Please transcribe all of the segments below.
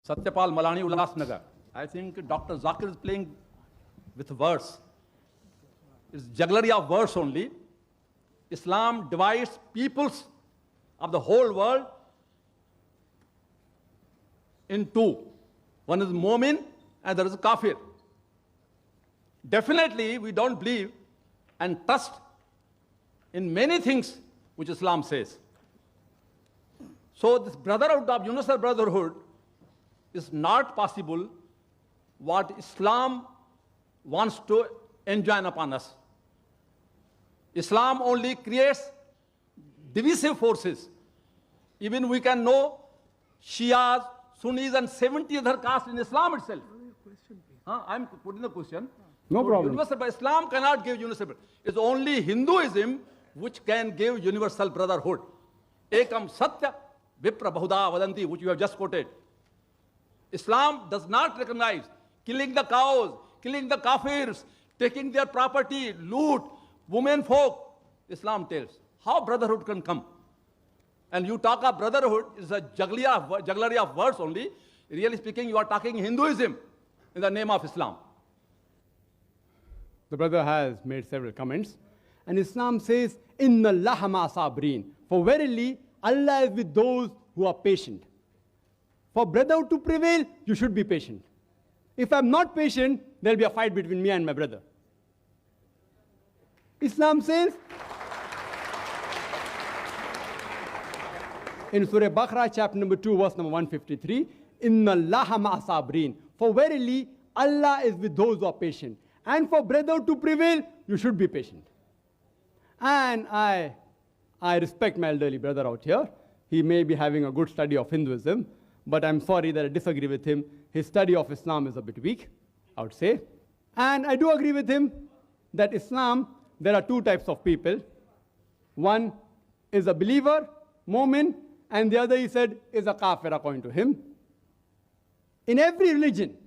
Satyapal Malani, Ulhasnagar. I think Dr. Zakir is playing with words. It's jugglery of words only. Islam divides peoples of the whole world in two. One is Mu'min and there is Kafir. Definitely we don't believe and trust in many things which Islam says. So this brotherhood of universal brotherhood is not possible what Islam wants to enjoin upon us. Islam only creates divisive forces. Even we can know Shias, Sunnis and 70 other castes in Islam itself. I'm putting the question. No problem. Universal, but Islam cannot give universal. It's only Hinduism which can give universal brotherhood. Ekam Satya Vipra Bahuda Vadanti, which you have just quoted. Islam does not recognize killing the cows, killing the kafirs, taking their property, loot, women folk. Islam tells how brotherhood can come. And you talk of brotherhood, it's a jugglery of words only. Really speaking, you are talking Hinduism in the name of Islam. The brother has made several comments. And Islam says, Inna Allaha ma sabrin. For verily, Allah is with those who are patient. For brotherhood to prevail, you should be patient. If I'm not patient, there'll be a fight between me and my brother. Islam says, in Surah Baqarah, chapter number 2, verse number 153, Inna Allaha ma sabrin. For verily, Allah is with those who are patient. And for brotherhood to prevail, you should be patient. And I respect my elderly brother out here. He may be having a good study of Hinduism, but I'm sorry that I disagree with him. His study of Islam is a bit weak, I would say. And I do agree with him that Islam, there are two types of people. One is a believer, Mu'min, and the other, he said, is a kafir according to him. In every religion,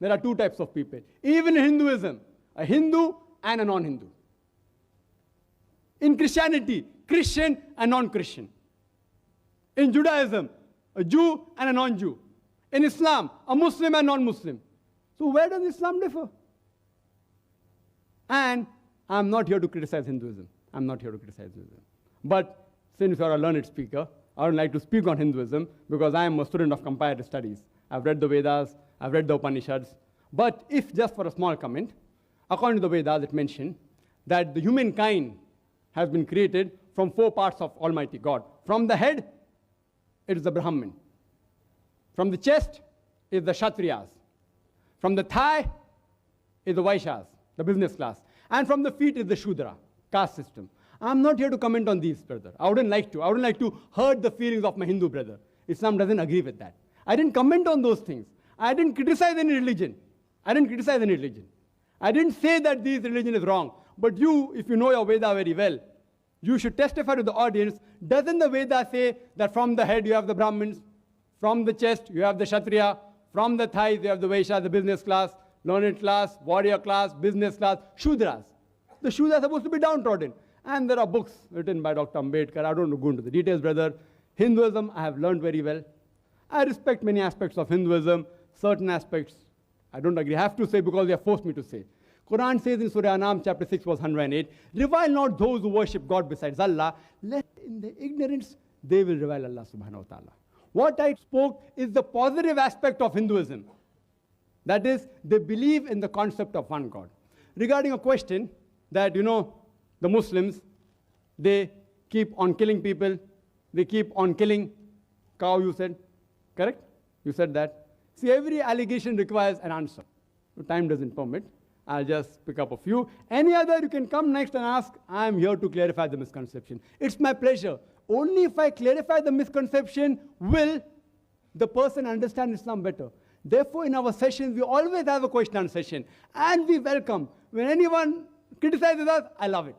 there are two types of people. Even in Hinduism, a Hindu and a non-Hindu. In Christianity, Christian and non-Christian. In Judaism, a Jew and a non-Jew. In Islam, a Muslim and non-Muslim. So where does Islam differ? And I'm not here to criticize Hinduism. I'm not here to criticize Hinduism. But since you're a learned speaker, I would like to speak on Hinduism because I am a student of comparative studies. I've read the Vedas, I've read the Upanishads. But if just for a small comment, according to the Vedas, it mentioned that the humankind has been created from four parts of Almighty God. From the head, it is the Brahmin. From the chest is the Kshatriyas. From the thigh is the Vaishyas, the business class. And from the feet is the Shudra, caste system. I'm not here to comment on these, brother. I wouldn't like to. I wouldn't like to hurt the feelings of my Hindu brother. Islam doesn't agree with that. I didn't comment on those things. I didn't criticize any religion. I didn't say that this religion is wrong. But you, if you know your Veda very well, you should testify to the audience. Doesn't the Veda say that from the head you have the Brahmins, from the chest you have the Kshatriya, from the thighs you have the Vaishya, the business class, learned class, warrior class, business class, Shudras. The Shudras are supposed to be downtrodden. And there are books written by Dr. Ambedkar. I don't want to go into the details, brother. Hinduism, I have learned very well. I respect many aspects of Hinduism. Certain aspects, I don't agree. I have to say because they have forced me to say. Quran says in Surah Anam, chapter 6, verse 108, revile not those who worship God besides Allah, lest in their ignorance they will revile Allah subhanahu wa ta'ala. What I spoke is the positive aspect of Hinduism. That is, they believe in the concept of one God. Regarding a question that, the Muslims, they keep on killing people, they keep on killing cow, you said, correct? You said that. See, every allegation requires an answer. Time doesn't permit. I'll just pick up a few. Any other, you can come next and ask. I'm here to clarify the misconception. It's my pleasure. Only if I clarify the misconception will the person understand Islam better. Therefore, in our sessions, we always have a question and session. And we welcome. When anyone criticizes us, I love it.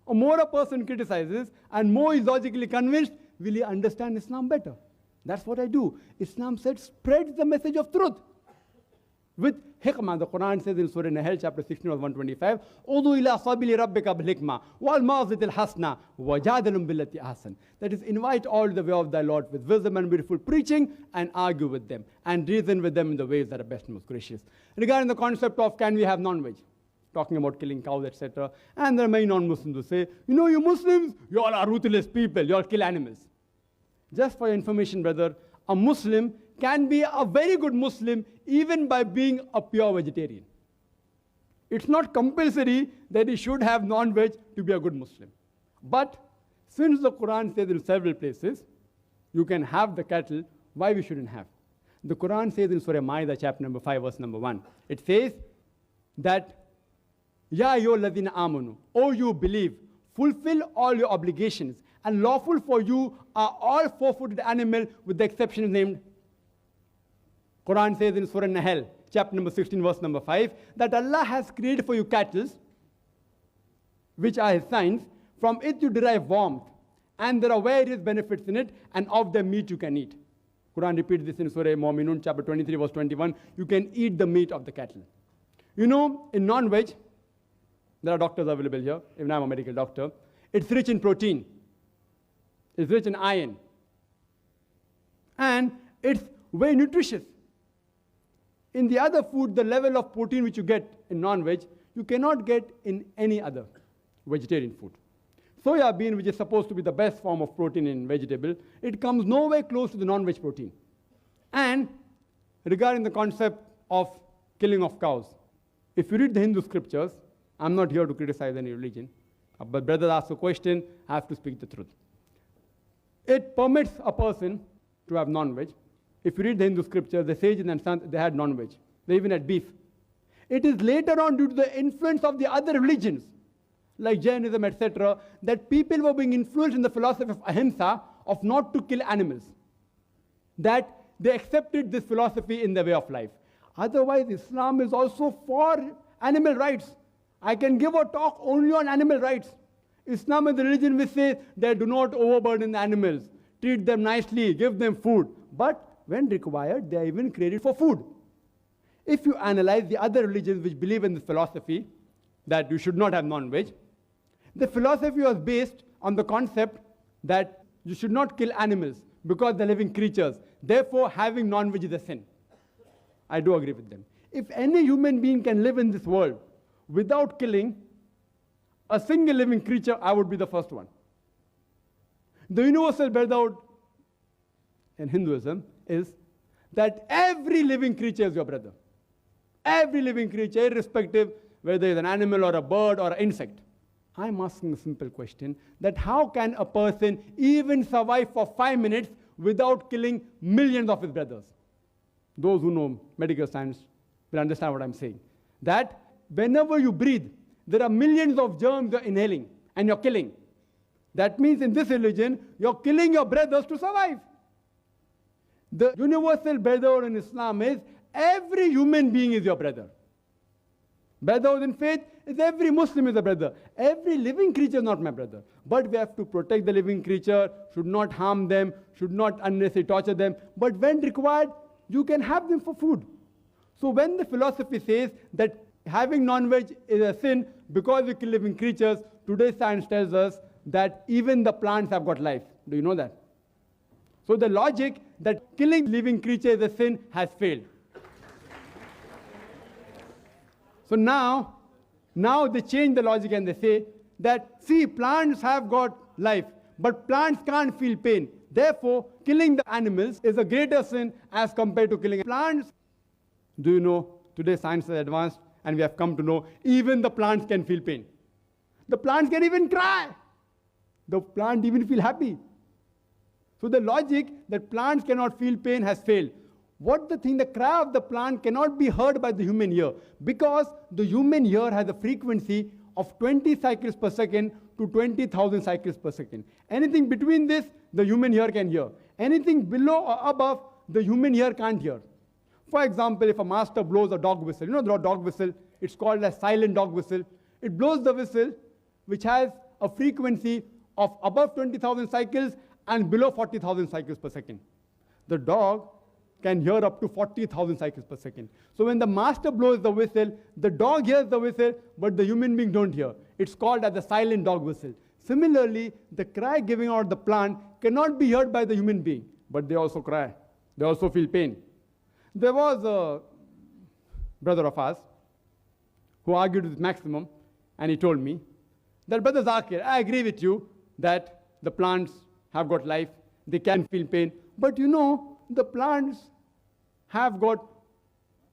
Or more a person criticizes and more is logically convinced, will he understand Islam better? That's what I do. Islam said, spread the message of truth. with hikmah. The Quran says in Surah Nahl, chapter 16, verse 125, "Udu ila sabili rabbika bil hikmah wal mawzitil hasna wajadalum billati ahsan." That is, invite all the way of thy Lord with wisdom and beautiful preaching, and argue with them and reason with them in the ways that are best and most gracious. Regarding the concept of can we have non-veg, talking about killing cows, etc. And there are many non-Muslims who say, you know, you Muslims, you all are ruthless people, you all kill animals. Just for your information, brother, a Muslim can be a very good Muslim even by being a pure vegetarian. It's not compulsory that he should have non-veg to be a good Muslim. But since the Quran says in several places, you can have the cattle, why we shouldn't have? The Quran says in Surah Ma'idah, chapter number 5, verse number 1, it says that, Ya ayyuhalladhina amanu, O you believe, fulfill all your obligations, and lawful for you are all four-footed animal with the exception named. Quran says in Surah Nahl, chapter number 16, verse number 5, that Allah has created for you cattle, which are His signs. From it you derive warmth, and there are various benefits in it, and of the meat you can eat. Quran repeats this in Surah Mu'minun, chapter 23, verse 21. You can eat the meat of the cattle. You know, in non-veg, there are doctors available here, even I'm a medical doctor. It's rich in protein. It's rich in iron. And it's very nutritious. In the other food, the level of protein which you get in non-veg, you cannot get in any other vegetarian food. Soya bean, which is supposed to be the best form of protein in vegetable, it comes nowhere close to the non-veg protein. And regarding the concept of killing of cows, if you read the Hindu scriptures, I'm not here to criticize any religion, but brother asked a question, I have to speak the truth. It permits a person to have non-veg. If you read the Hindu scriptures, the sages and sons, they had non-veg. They even had beef. It is later on, due to the influence of the other religions, like Jainism, etc., that people were being influenced in the philosophy of ahimsa, of not to kill animals, that they accepted this philosophy in their way of life. Otherwise, Islam is also for animal rights. I can give a talk only on animal rights. Islam is the religion which says that do not overburden the animals, treat them nicely, give them food. But when required, they are even created for food. If you analyze the other religions which believe in this philosophy, that you should not have non-veg, the philosophy was based on the concept that you should not kill animals because they're living creatures. Therefore, having non-veg is a sin. I do agree with them. If any human being can live in this world without killing a single living creature, I would be the first one. The universal brotherhood in Hinduism is that every living creature is your brother. Every living creature, irrespective whether it's an animal or a bird or an insect. I'm asking a simple question, that how can a person even survive for 5 minutes without killing millions of his brothers? Those who know medical science will understand what I'm saying. That whenever you breathe, there are millions of germs you're inhaling and you're killing. That means in this religion, you're killing your brothers to survive. The universal brotherhood in Islam is every human being is your brother. Brotherhood in faith is every Muslim is a brother. Every living creature is not my brother. But we have to protect the living creature, should not harm them, should not unnecessarily torture them. But when required, you can have them for food. So when the philosophy says that having non-veg is a sin because we kill living creatures, today's science tells us that even the plants have got life. Do you know that? So the logic that killing living creatures is a sin has failed. So now they change the logic and they say that, see, plants have got life, but plants can't feel pain. Therefore, killing the animals is a greater sin as compared to killing plants. Do you know, today science is advanced and we have come to know even the plants can feel pain. The plants can even cry. The plant even feel happy. So the logic that plants cannot feel pain has failed. The cry of the plant cannot be heard by the human ear because the human ear has a frequency of 20 cycles per second to 20,000 cycles per second. Anything between this, the human ear can hear. Anything below or above, the human ear can't hear. For example, if a master blows a dog whistle, you know the dog whistle, it's called a silent dog whistle. It blows the whistle, which has a frequency of above 20,000 cycles and below 40,000 cycles per second. The dog can hear up to 40,000 cycles per second. So when the master blows the whistle, the dog hears the whistle, but the human being don't hear. It's called as the silent dog whistle. Similarly, the cry giving out the plant cannot be heard by the human being, but they also cry. They also feel pain. There was a brother of ours who argued with Maximum, and he told me that, Brother Zakir, I agree with you that the plants have got life, they can feel pain, but you know, the plants have got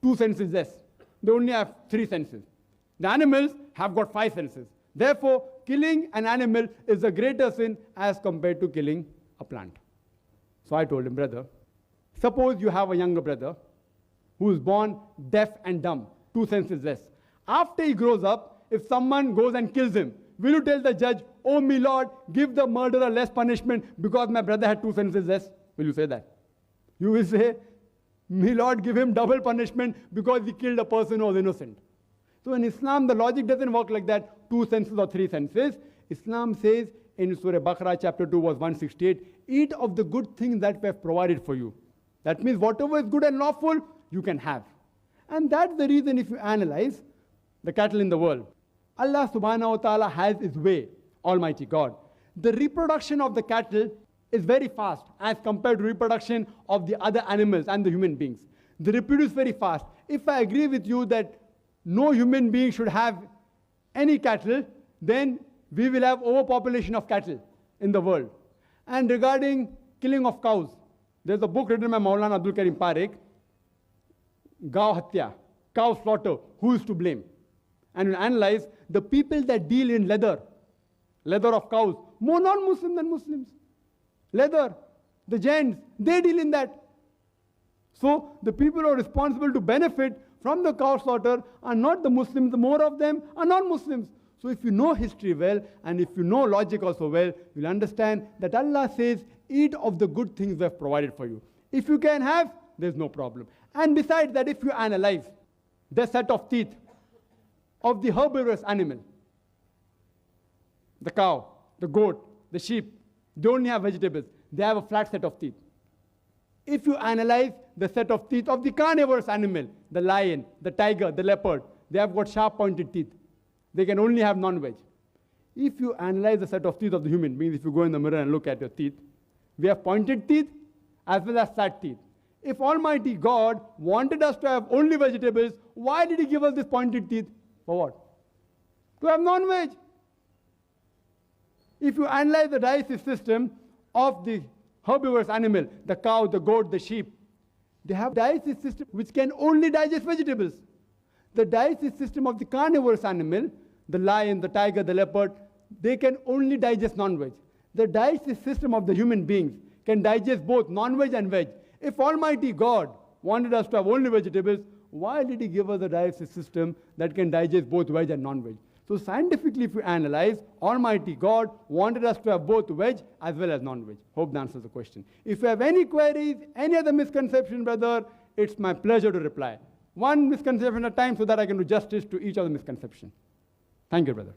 2 senses less. They only have 3 senses. The animals have got 5 senses. Therefore, killing an animal is a greater sin as compared to killing a plant. So I told him, brother, suppose you have a younger brother who is born deaf and dumb, 2 senses less. After he grows up, if someone goes and kills him, will you tell the judge, oh, my Lord, give the murderer less punishment because my brother had 2 senses less? Will you say that? You will say, my Lord, give him double punishment because he killed a person who was innocent. So in Islam, the logic doesn't work like that, 2 senses or 3 senses. Islam says in Surah Baqarah chapter 2 verse 168, eat of the good things that we have provided for you. That means whatever is good and lawful, you can have. And that's the reason if you analyze the cattle in the world, Allah subhanahu wa ta'ala has His way, Almighty God. The reproduction of the cattle is very fast as compared to reproduction of the other animals and the human beings. They reproduce very fast. If I agree with you that no human being should have any cattle, then we will have overpopulation of cattle in the world. And regarding killing of cows, there's a book written by Maulana Abdul Karim Parekh, Gaw Hatya, cow slaughter, who is to blame? And we analyze the people that deal in leather of cows, more non-Muslim than Muslims. Leather, the gents, they deal in that. So the people who are responsible to benefit from the cow slaughter are not the Muslims, more of them are non-Muslims. So if you know history well, and if you know logic also well, you'll understand that Allah says, eat of the good things we have provided for you. If you can have, there's no problem. And besides that, if you analyze the set of teeth of the herbivorous animal, the cow, the goat, the sheep, they only have vegetables. They have a flat set of teeth. If you analyze the set of teeth of the carnivorous animal, the lion, the tiger, the leopard, they have got sharp pointed teeth. They can only have non-veg. If you analyze the set of teeth of the human beings, if you go in the mirror and look at your teeth, we have pointed teeth as well as flat teeth. If Almighty God wanted us to have only vegetables, why did He give us this pointed teeth? For what? To have non-veg. If you analyze the digestive system of the herbivorous animal, the cow, the goat, the sheep, they have a digestive system which can only digest vegetables. The digestive system of the carnivorous animal, the lion, the tiger, the leopard, they can only digest non-veg. The digestive system of the human beings can digest both non-veg and veg. If Almighty God wanted us to have only vegetables, why did He give us a digestive system that can digest both veg and non-veg? So scientifically, if you analyze, Almighty God wanted us to have both veg as well as non-veg. Hope that answers the question. If you have any queries, any other misconception, brother, it's my pleasure to reply. One misconception at a time so that I can do justice to each of the misconceptions. Thank you, brother.